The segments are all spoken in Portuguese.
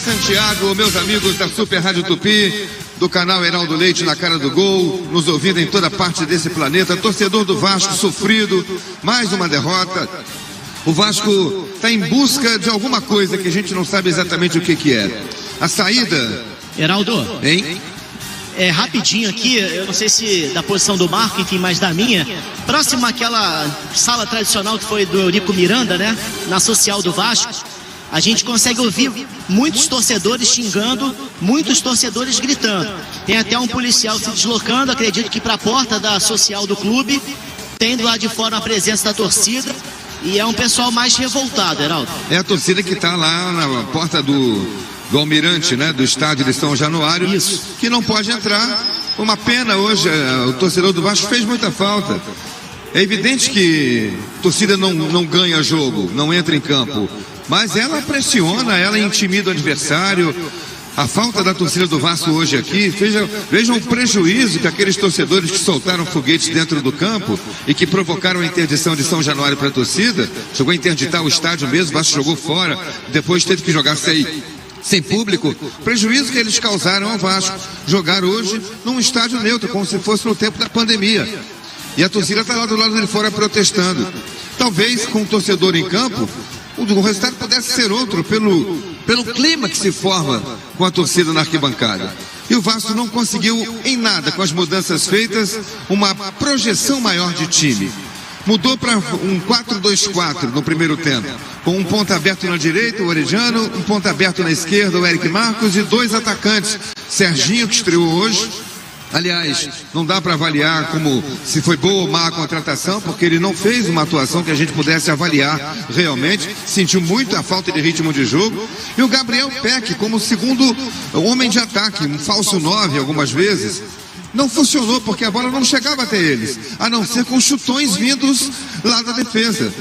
Santiago, meus amigos da Super Rádio Tupi, do canal Heraldo Leite na cara do gol, nos ouvindo em toda parte desse planeta, torcedor do Vasco sofrido, mais uma derrota. O Vasco está em busca de alguma coisa que a gente não sabe exatamente o que é. A saída... Heraldo, hein? Rapidinho aqui, eu não sei se da posição do Marco, enfim, mas da minha, próximo àquela sala tradicional que foi do Eurico Miranda, né, na social do Vasco, a gente consegue ouvir muitos torcedores xingando, muitos torcedores gritando. Tem até um policial se deslocando, acredito que para a porta da social do clube, tendo lá de fora a presença da torcida, e é um pessoal mais revoltado, Heraldo. É a torcida que está lá na porta do Almirante, né, do estádio de São Januário. Isso. Que não pode entrar. Uma pena hoje, o torcedor do Vasco fez muita falta. É evidente que a torcida não ganha jogo, não entra em campo, mas ela pressiona, ela intimida o adversário. A falta da torcida do Vasco hoje aqui, vejam o prejuízo que aqueles torcedores que soltaram foguetes dentro do campo e que provocaram a interdição de São Januário para a torcida, chegou a interditar o estádio mesmo, o Vasco jogou fora, depois teve que jogar sem público. Prejuízo que eles causaram ao Vasco, jogar hoje num estádio neutro, como se fosse no tempo da pandemia. E a torcida está lá do lado de fora protestando. Talvez com o torcedor em campo, o resultado pudesse ser outro, pelo clima que se forma com a torcida na arquibancada. E o Vasco não conseguiu em nada, com as mudanças feitas, uma projeção maior de time. Mudou para um 4-2-4 no primeiro tempo, com um ponta aberto na direita, o Orejano, um ponta aberto na esquerda, o Eric Marcos, e dois atacantes, Serginho, que estreou hoje. Aliás, não dá para avaliar como se foi boa ou má a contratação, porque ele não fez uma atuação que a gente pudesse avaliar realmente, sentiu muito a falta de ritmo de jogo. E o Gabriel Peck como segundo homem de ataque, um falso 9 algumas vezes. Não funcionou porque a bola não chegava até eles, a não ser com chutões vindos lá da defesa.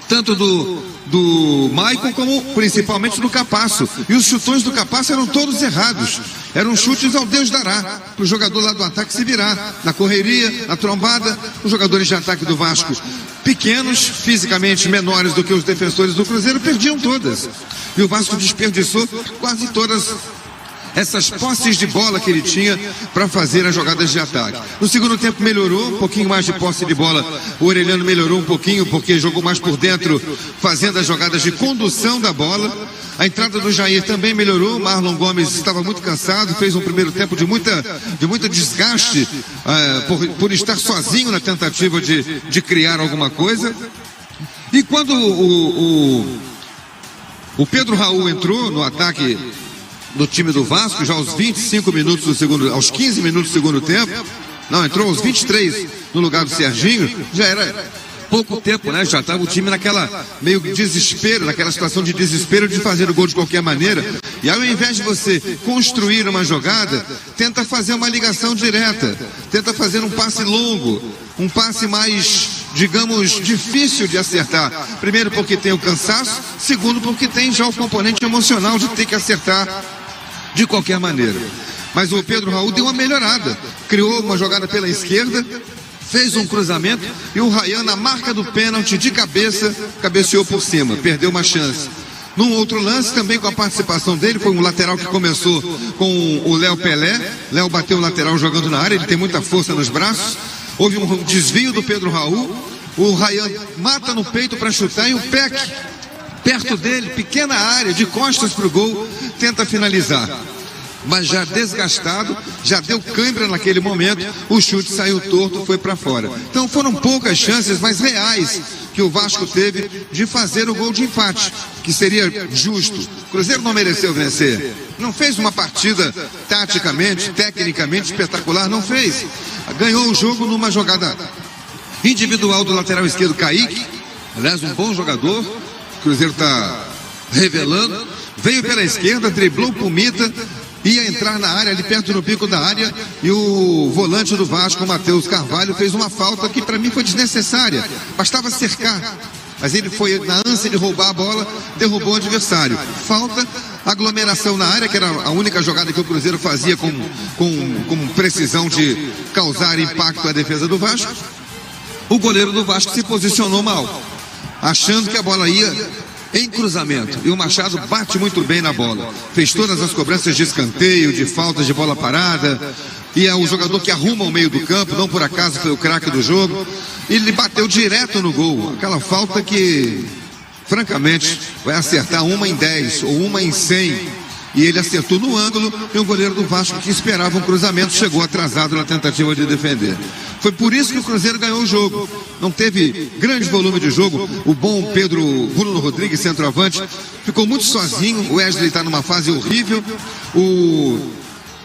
Tanto do Maicon como principalmente do Capasso. E os chutões do Capasso eram todos errados. Eram chutes ao Deus dará, para o jogador lá do ataque se virar. Na correria, na trombada, os jogadores de ataque do Vasco, pequenos, fisicamente menores do que os defensores do Cruzeiro, perdiam todas. E o Vasco desperdiçou quase todas essas posses de bola que ele tinha para fazer as jogadas de ataque. No segundo tempo melhorou, um pouquinho mais de posse de bola. O Orelhano melhorou um pouquinho porque jogou mais por dentro, fazendo as jogadas de condução da bola. A entrada do Jair também melhorou. O Marlon Gomes estava muito cansado, fez um primeiro tempo de muito desgaste por estar sozinho na tentativa de criar alguma coisa. E quando o Pedro Raul entrou no ataque do time do Vasco, já aos 25 minutos do segundo, aos 15 minutos do segundo tempo, não, entrou aos 23 no lugar do Serginho, já era pouco tempo, né? Já estava o time naquela meio desespero, naquela situação de desespero de fazer o gol de qualquer maneira. E ao invés de você construir uma jogada, tenta fazer uma ligação direta, tenta fazer um passe longo, um passe mais, digamos, difícil de acertar. Primeiro porque tem o cansaço, segundo porque tem já o componente emocional de ter que acertar de qualquer maneira. Mas o Pedro Raul deu uma melhorada, criou uma jogada pela esquerda, fez um cruzamento e o Ryan, na marca do pênalti de cabeça, cabeceou por cima, perdeu uma chance. Num outro lance, também com a participação dele, foi um lateral que começou com o Léo Pelé. Léo bateu o lateral jogando na área, ele tem muita força nos braços. Houve um desvio do Pedro Raul, o Ryan mata no peito para chutar e o Peck, perto dele, pequena área, de costas para o gol, tenta finalizar. Mas já desgastado, já deu cãibra naquele momento, o chute saiu torto, foi para fora. Então foram poucas chances, mas reais, que o Vasco teve de fazer o gol de empate, que seria justo. O Cruzeiro não mereceu vencer, não fez uma partida taticamente, tecnicamente espetacular, não fez. Ganhou o jogo numa jogada individual do lateral esquerdo Kaique, aliás, um bom jogador, o Cruzeiro está revelando, veio pela esquerda, driblou o Pumita, ia entrar na área, ali perto no pico da área, e o volante do Vasco, o Matheus Carvalho, fez uma falta que para mim foi desnecessária, bastava cercar, mas ele foi na ânsia de roubar a bola, derrubou o adversário. Falta, aglomeração na área, que era a única jogada que o Cruzeiro fazia com precisão de causar impacto à defesa do Vasco. O goleiro do Vasco se posicionou mal, achando que a bola ia em cruzamento, e o Machado bate muito bem na bola, fez todas as cobranças de escanteio, de faltas de bola parada, e é o jogador que arruma o meio do campo, não por acaso foi o craque do jogo, e ele bateu direto no gol, aquela falta que, francamente, vai acertar 1 em 10 ou 1 em 100, e ele acertou no ângulo, e o goleiro do Vasco, que esperava um cruzamento, chegou atrasado na tentativa de defender. Foi por isso que o Cruzeiro ganhou o jogo. Não teve grande volume de jogo. O bom Bruno Rodrigues, centroavante, ficou muito sozinho. O Wesley está numa fase horrível.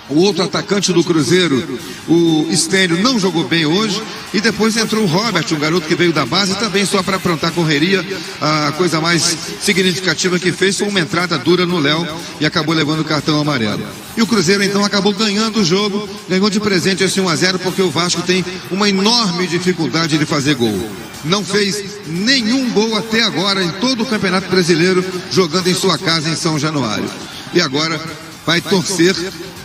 O outro atacante do Cruzeiro, o Stênio, não jogou bem hoje. E depois entrou o Robert, um garoto que veio da base, também só para aprontar correria. A coisa mais significativa que fez foi uma entrada dura no Léo e acabou levando o cartão amarelo. E o Cruzeiro então acabou ganhando o jogo, ganhou de presente esse 1-0, porque o Vasco tem uma enorme dificuldade de fazer gol. Não fez nenhum gol até agora em todo o Campeonato Brasileiro, jogando em sua casa em São Januário. E agora vai torcer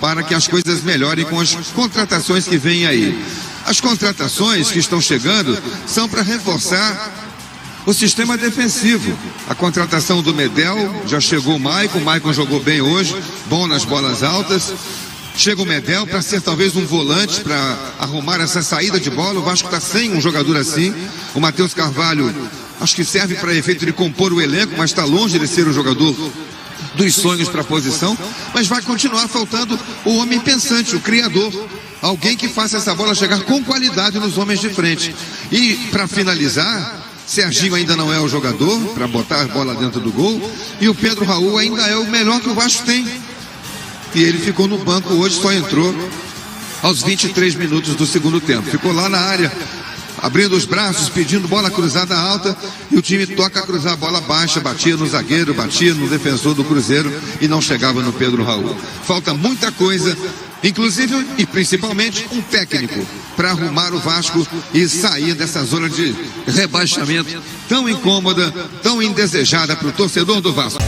para que as coisas melhorem com as contratações que vêm aí. As contratações que estão chegando são para reforçar o sistema defensivo. A contratação do Medel, já chegou o Maicon jogou bem hoje, bom nas bolas altas. Chega o Medel para ser talvez um volante, para arrumar essa saída de bola. O Vasco está sem um jogador assim. O Matheus Carvalho, acho que serve para efeito de compor o elenco, mas está longe de ser o jogador dos sonhos para a posição, mas vai continuar faltando o homem pensante, o criador, alguém que faça essa bola chegar com qualidade nos homens de frente. E para finalizar, Serginho ainda não é o jogador para botar a bola dentro do gol, e o Pedro Raul ainda é o melhor que o Vasco tem, e ele ficou no banco hoje, só entrou aos 23 minutos do segundo tempo, ficou lá na área abrindo os braços, pedindo bola cruzada alta, e o time toca a cruzar a bola baixa, batia no zagueiro, batia no defensor do Cruzeiro e não chegava no Pedro Raul. Falta muita coisa, inclusive e principalmente um técnico para arrumar o Vasco e sair dessa zona de rebaixamento tão incômoda, tão indesejada para o torcedor do Vasco.